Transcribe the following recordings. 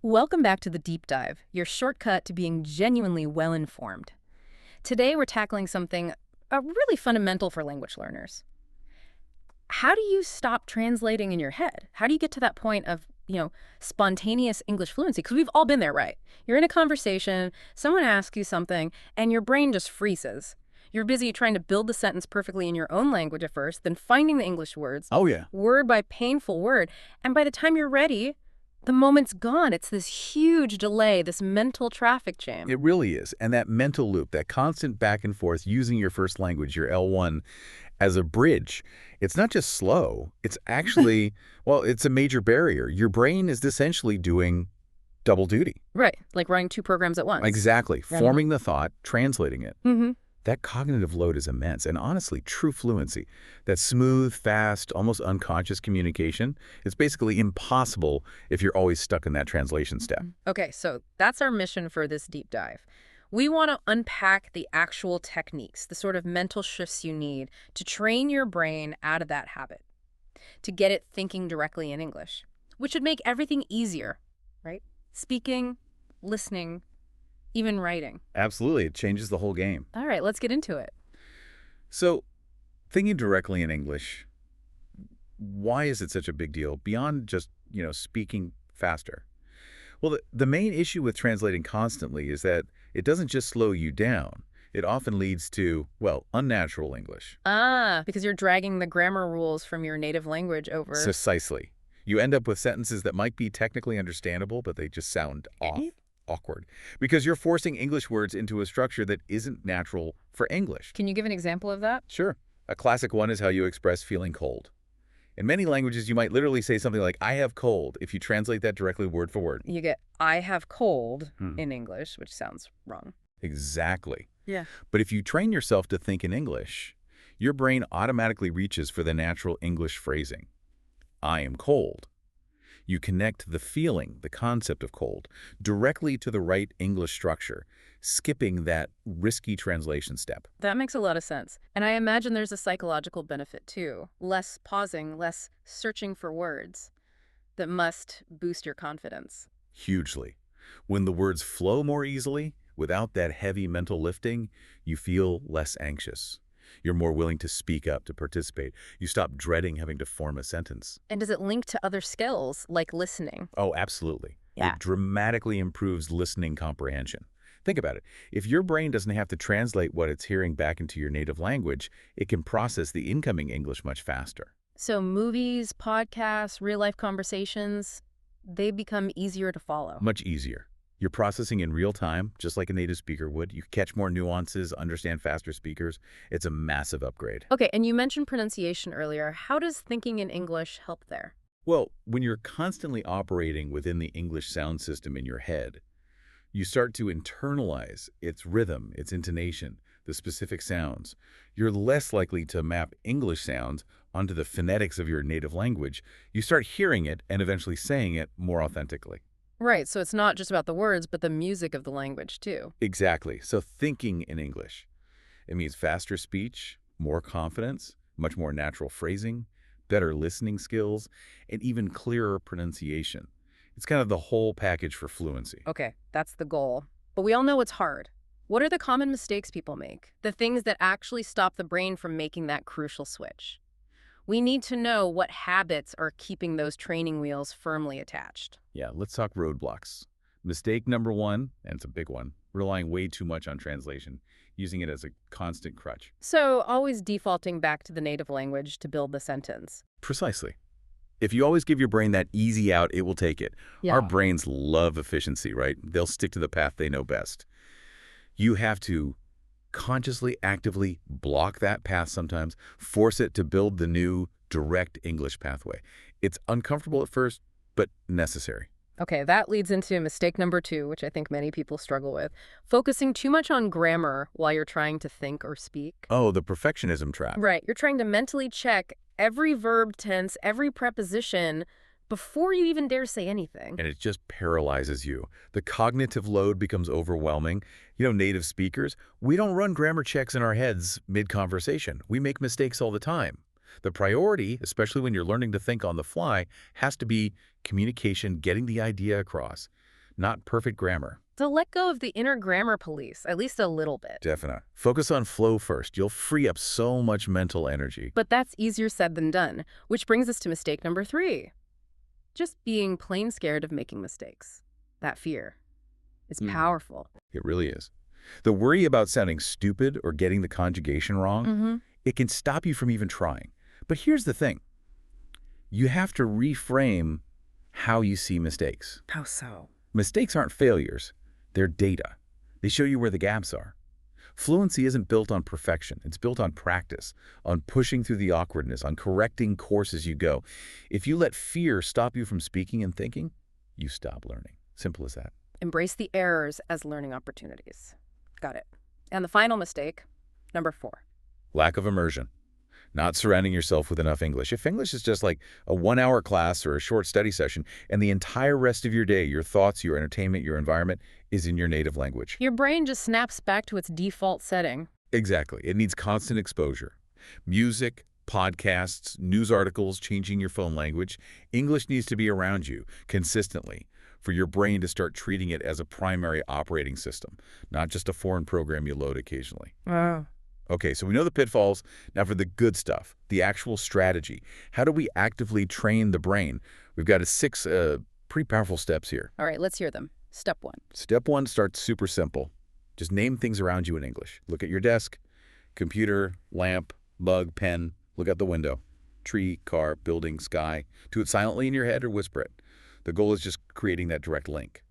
Welcome back to the Deep Dive, your shortcut to being genuinely well-informed. Today we're tackling something really fundamental for language learners. How do you stop translating in your head? How do you get to that point of, spontaneous English fluency? Because we've all been there, right? You're in a conversation, someone asks you something, and your brain just freezes. You're busy trying to build the sentence perfectly in your own language at first, then finding the English words, Oh, yeah. word by painful word, and by the time you're ready, the moment's gone. It's this huge delay, this mental traffic jam. It really is. And that mental loop, that constant back and forth using your first language, your L1, as a bridge, it's not just slow. It's actually, well, it's a major barrier. Your brain is essentially doing double duty. Right, like running two programs at once. Exactly. Yeah. Forming the thought, translating it. Mm-hmm. That cognitive load is immense. And honestly, true fluency, that smooth, fast, almost unconscious communication, it's basically impossible if you're always stuck in that translation step. Okay, so that's our mission for this deep dive. We want to unpack the actual techniques, the sort of mental shifts you need to train your brain out of that habit, to get it thinking directly in English, which would make everything easier, right? Speaking, listening, even writing. Absolutely. It changes the whole game. All right, let's get into it. So, thinking directly in English, why is it such a big deal beyond just, speaking faster? Well, the main issue with translating constantly is that it doesn't just slow you down. It often leads to, well, unnatural English. Because you're dragging the grammar rules from your native language over. Precisely. You end up with sentences that might be technically understandable, but they just sound off, awkward, because you're forcing English words into a structure that isn't natural for English. Can you give an example of that? Sure. A classic one is how you express feeling cold. In many languages, you might literally say something like, I have cold, if you translate that directly word for word. You get, I have cold in English, which sounds wrong. Exactly. Yeah. But if you train yourself to think in English, your brain automatically reaches for the natural English phrasing. I am cold. You connect the feeling, the concept of cold, directly to the right English structure, skipping that risky translation step. That makes a lot of sense. And I imagine there's a psychological benefit too. Less pausing, less searching for words that must boost your confidence. Hugely. When the words flow more easily, without that heavy mental lifting, you feel less anxious. You're more willing to speak up, to participate. You stop dreading having to form a sentence. And does it link to other skills like listening? Oh, absolutely. Yeah. It dramatically improves listening comprehension. Think about it. If your brain doesn't have to translate what it's hearing back into your native language, it can process the incoming English much faster. So movies, podcasts, real-life conversations, they become easier to follow. Much easier. You're processing in real time, just like a native speaker would. You catch more nuances, understand faster speakers. It's a massive upgrade. Okay, and you mentioned pronunciation earlier. How does thinking in English help there? Well, when you're constantly operating within the English sound system in your head, you start to internalize its rhythm, its intonation, the specific sounds. You're less likely to map English sounds onto the phonetics of your native language. You start hearing it and eventually saying it more authentically. Right, so it's not just about the words, but the music of the language too. Exactly. So thinking in English, it means faster speech, more confidence, much more natural phrasing, better listening skills, and even clearer pronunciation. It's kind of the whole package for fluency. Okay, that's the goal. But we all know it's hard. What are the common mistakes people make? The things that actually stop the brain from making that crucial switch? We need to know what habits are keeping those training wheels firmly attached. Yeah, let's talk roadblocks. Mistake number one, and it's a big one, relying way too much on translation, using it as a constant crutch. So always defaulting back to the native language to build the sentence. Precisely. If you always give your brain that easy out, it will take it. Yeah. Our brains love efficiency, right? They'll stick to the path they know best. You have to consciously, actively block that path sometimes, force it to build the new direct English pathway. It's uncomfortable at first, but necessary. Okay, that leads into mistake number 2, which I think many people struggle with. Focusing too much on grammar while you're trying to think or speak. Oh, the perfectionism trap. Right, you're trying to mentally check every verb tense, every preposition before you even dare say anything. And it just paralyzes you. The cognitive load becomes overwhelming. Native speakers, we don't run grammar checks in our heads mid-conversation. We make mistakes all the time. The priority, especially when you're learning to think on the fly, has to be communication, getting the idea across. not perfect grammar. To let go of the inner grammar police, at least a little bit. Definite. Focus on flow first. You'll free up so much mental energy. But that's easier said than done, which brings us to mistake number 3. Just being plain scared of making mistakes. That fear is powerful. It really is. The worry about sounding stupid or getting the conjugation wrong, it can stop you from even trying. But here's the thing. You have to reframe how you see mistakes. How so? Mistakes aren't failures. They're data. They show you where the gaps are. Fluency isn't built on perfection. It's built on practice, on pushing through the awkwardness, on correcting course as you go. If you let fear stop you from speaking and thinking, you stop learning. Simple as that. Embrace the errors as learning opportunities. Got it. And the final mistake, number 4. Lack of immersion. Not surrounding yourself with enough English. If English is just like a 1-hour class or a short study session, and the entire rest of your day, your thoughts, your entertainment, your environment is in your native language. Your brain just snaps back to its default setting. Exactly. It needs constant exposure. Music, podcasts, news articles, changing your phone language. English needs to be around you consistently for your brain to start treating it as a primary operating system, not just a foreign program you load occasionally. Wow. Okay, so we know the pitfalls. Now for the good stuff, the actual strategy. How do we actively train the brain? We've got 6 pretty powerful steps here. All right, let's hear them. Step 1. Step 1 starts super simple. Just name things around you in English. Look at your desk, computer, lamp, mug, pen. Look out the window. Tree, car, building, sky. Do it silently in your head or whisper it. The goal is just creating that direct link.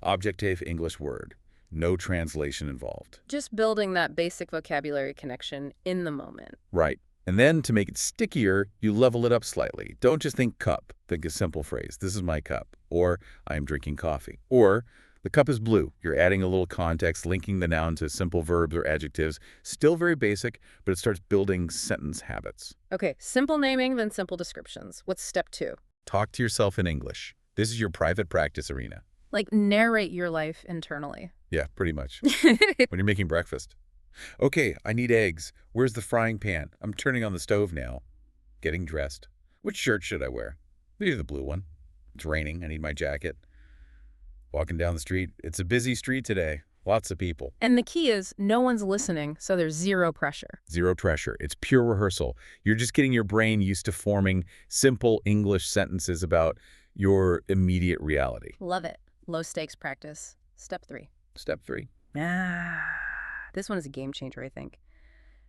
Objective English word. No translation involved. Just building that basic vocabulary connection in the moment. Right. And then to make it stickier, you level it up slightly. Don't just think cup. Think a simple phrase. This is my cup. Or I am drinking coffee. Or the cup is blue. You're adding a little context, linking the noun to simple verbs or adjectives. Still very basic, but it starts building sentence habits. Okay, simple naming, then simple descriptions. What's step 2? Talk to yourself in English. This is your private practice arena. Like narrate your life internally. Yeah, pretty much. When you're making breakfast. Okay, I need eggs. Where's the frying pan? I'm turning on the stove now. Getting dressed. Which shirt should I wear? Maybe the blue one. It's raining. I need my jacket. Walking down the street. It's a busy street today. Lots of people. And the key is no one's listening, so there's zero pressure. Zero pressure. It's pure rehearsal. You're just getting your brain used to forming simple English sentences about your immediate reality. Love it. Low stakes practice. Step 3. Step 3. This one is a game changer, I think.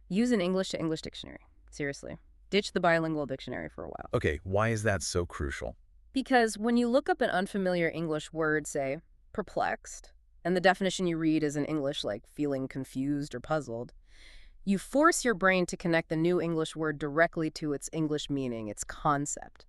Use an English to English dictionary. Seriously. Ditch the bilingual dictionary for a while. Okay, why is that so crucial? Because when you look up an unfamiliar English word, say, perplexed, and the definition you read is in English like feeling confused or puzzled, you force your brain to connect the new English word directly to its English meaning, its concept.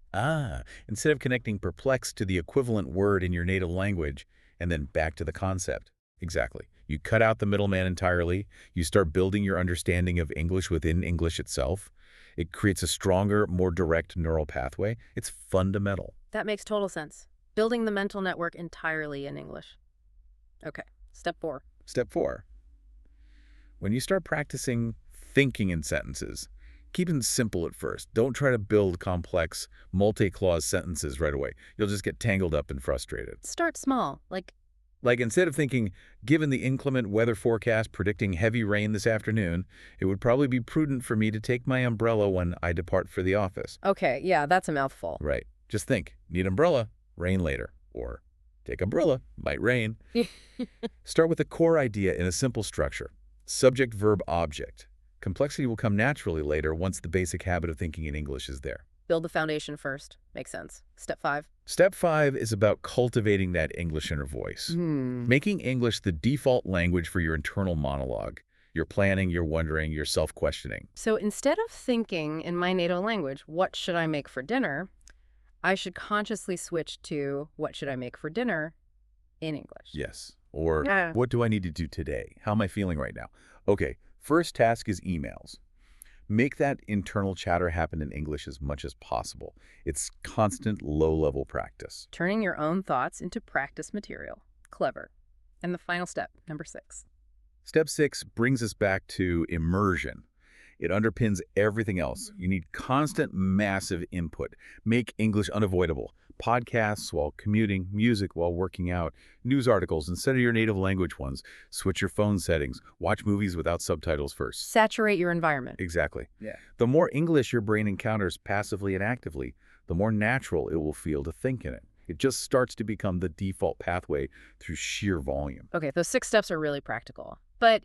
Instead of connecting perplexed to the equivalent word in your native language and then back to the concept. Exactly. You cut out the middleman entirely. You start building your understanding of English within English itself. It creates a stronger, more direct neural pathway. It's fundamental. That makes total sense. Building the mental network entirely in English. Okay, step 4. Step 4. When you start practicing thinking in sentences, keep it simple at first. Don't try to build complex, multi-clause sentences right away. You'll just get tangled up and frustrated. Start small, Like instead of thinking, given the inclement weather forecast predicting heavy rain this afternoon, it would probably be prudent for me to take my umbrella when I depart for the office. Okay, yeah, that's a mouthful. Right. Just think, need umbrella, rain later. Or take umbrella, might rain. Start with a core idea in a simple structure. Subject, verb, object. Complexity will come naturally later once the basic habit of thinking in English is there. Build the foundation first. Makes sense. Step 5. Step 5 is about cultivating that English inner voice. Making English the default language for your internal monologue. Your planning, your wondering, your self-questioning. So instead of thinking in my native language, what should I make for dinner, I should consciously switch to what should I make for dinner in English. Yes. Or what do I need to do today? How am I feeling right now? Okay, first task is emails. Make that internal chatter happen in English as much as possible. It's constant, low-level practice. Turning your own thoughts into practice material. Clever. And the final step, number 6. Step 6 brings us back to immersion. It underpins everything else. You need constant, massive input. Make English unavoidable. podcasts while commuting, music while working out, news articles instead of your native language ones. Switch your phone settings. Watch movies without subtitles first. Saturate your environment. Exactly. Yeah. The more English your brain encounters passively and actively, the more natural it will feel to think in it. It just starts to become the default pathway through sheer volume. Okay, those 6 steps are really practical. But,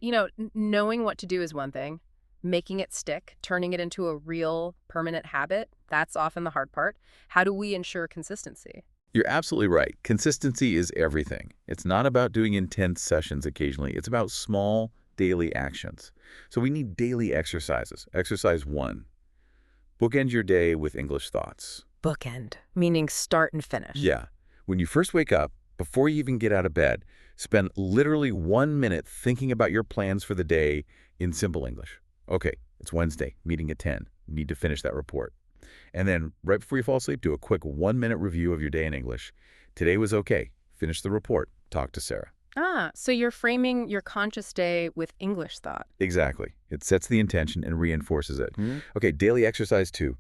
knowing what to do is one thing. Making it stick, turning it into a real permanent habit, that's often the hard part. How do we ensure consistency? You're absolutely right. Consistency is everything. It's not about doing intense sessions occasionally. It's about small daily actions. So we need daily exercises. Exercise 1. Bookend your day with English thoughts. Bookend, meaning start and finish. Yeah. When you first wake up, before you even get out of bed, spend literally 1 minute thinking about your plans for the day in simple English. Okay, it's Wednesday, meeting at 10. You need to finish that report. And then right before you fall asleep, do a quick 1-minute review of your day in English. Today was okay. Finish the report. Talk to Sarah. So you're framing your conscious day with English thought. Exactly. It sets the intention and reinforces it. Okay, daily exercise 2.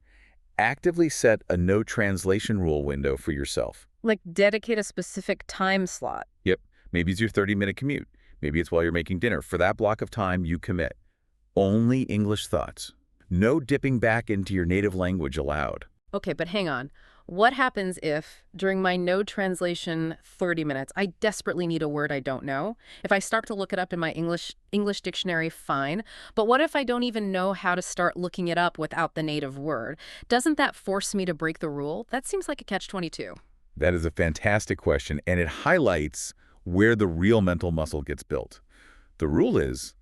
Actively set a no translation rule window for yourself. Like dedicate a specific time slot. Yep. Maybe it's your 30-minute commute. Maybe it's while you're making dinner. For that block of time, you commit. Only English thoughts. No dipping back into your native language allowed. Okay, but hang on. What happens if, during my no translation 30 minutes, I desperately need a word I don't know? If I start to look it up in my English dictionary, fine. But what if I don't even know how to start looking it up without the native word? Doesn't that force me to break the rule? That seems like a catch-22. That is a fantastic question, and it highlights where the real mental muscle gets built. The rule is,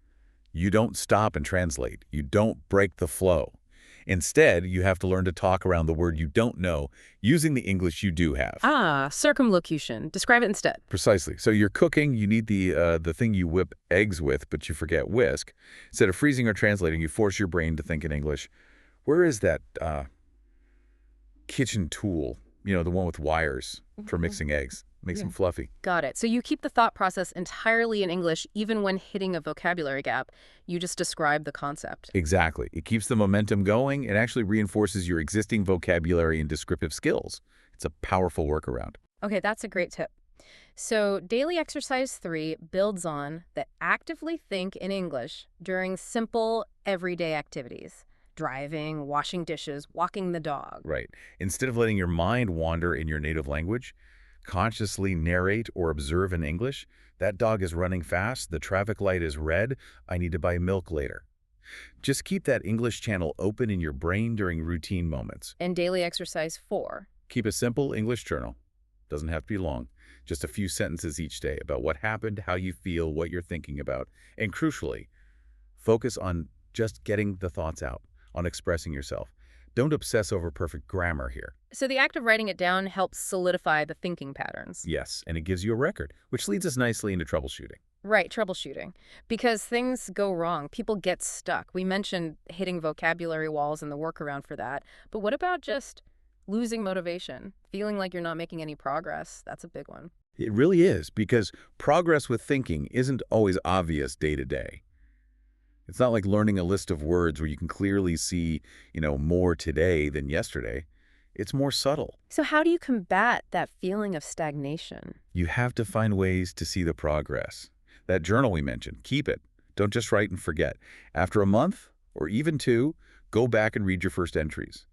you don't stop and translate. You don't break the flow. Instead, you have to learn to talk around the word you don't know using the English you do have. Circumlocution. Describe it instead. Precisely. So you're cooking, you need the thing you whip eggs with, but you forget whisk. Instead of freezing or translating, you force your brain to think in English. Where is that kitchen tool? The one with wires for mixing eggs. Makes them fluffy. Got it. So you keep the thought process entirely in English, even when hitting a vocabulary gap. You just describe the concept. Exactly. It keeps the momentum going. It actually reinforces your existing vocabulary and descriptive skills. It's a powerful workaround. Okay, that's a great tip. So daily exercise 3 builds on the actively think in English during simple, everyday activities. Driving, washing dishes, walking the dog. Right. Instead of letting your mind wander in your native language, consciously narrate or observe in English. That dog is running fast. The traffic light is red. I need to buy milk later. Just keep that English channel open in your brain during routine moments. And daily exercise 4. Keep a simple English journal. Doesn't have to be long. Just a few sentences each day about what happened, how you feel, what you're thinking about. And crucially, focus on just getting the thoughts out, on expressing yourself. Don't obsess over perfect grammar here. So the act of writing it down helps solidify the thinking patterns. Yes, and it gives you a record, which leads us nicely into troubleshooting. Right, troubleshooting. Because things go wrong. People get stuck. We mentioned hitting vocabulary walls and the workaround for that. But what about just losing motivation? Feeling like you're not making any progress? That's a big one. It really is, because progress with thinking isn't always obvious day to day. It's not like learning a list of words where you can clearly see, more today than yesterday. It's more subtle. So how do you combat that feeling of stagnation? You have to find ways to see the progress. That journal we mentioned, keep it. Don't just write and forget. After a month, or even 2, go back and read your first entries.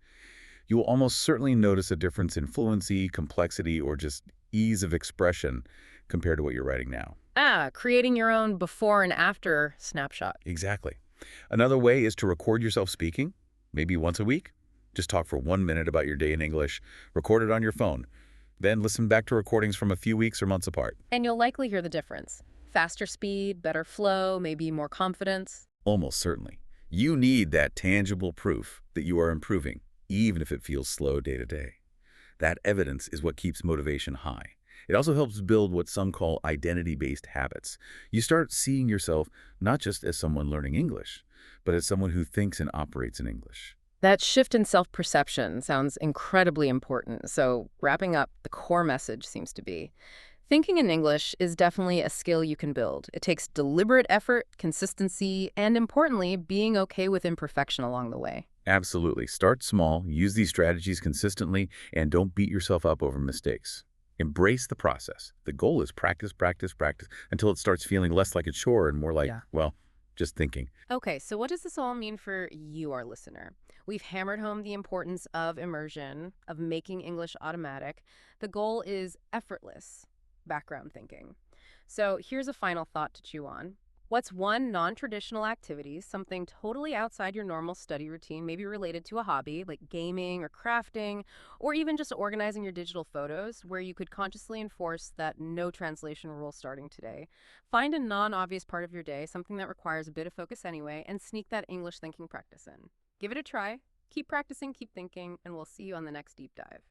You will almost certainly notice a difference in fluency, complexity, or just ease of expression compared to what you're writing now. Creating your own before and after snapshot. Exactly. Another way is to record yourself speaking, maybe once a week. Just talk for 1 minute about your day in English, record it on your phone. Then listen back to recordings from a few weeks or months apart. And you'll likely hear the difference. Faster speed, better flow, maybe more confidence. Almost certainly. You need that tangible proof that you are improving, even if it feels slow day to day. That evidence is what keeps motivation high. It also helps build what some call identity-based habits. You start seeing yourself not just as someone learning English, but as someone who thinks and operates in English. That shift in self-perception sounds incredibly important. So wrapping up, the core message seems to be, thinking in English is definitely a skill you can build. It takes deliberate effort, consistency, and importantly, being okay with imperfection along the way. Absolutely. Start small, use these strategies consistently, and don't beat yourself up over mistakes. Embrace the process. The goal is practice, practice, practice until it starts feeling less like a chore and more like, Yeah. well, just thinking. Okay, so what does this all mean for you, our listener? We've hammered home the importance of immersion, of making English automatic. The goal is effortless background thinking. So here's a final thought to chew on. What's one non-traditional activity, something totally outside your normal study routine, maybe related to a hobby like gaming or crafting, or even just organizing your digital photos, where you could consciously enforce that no translation rule starting today? Find a non-obvious part of your day, something that requires a bit of focus anyway, and sneak that English thinking practice in. Give it a try. Keep practicing, keep thinking, and we'll see you on the next deep dive.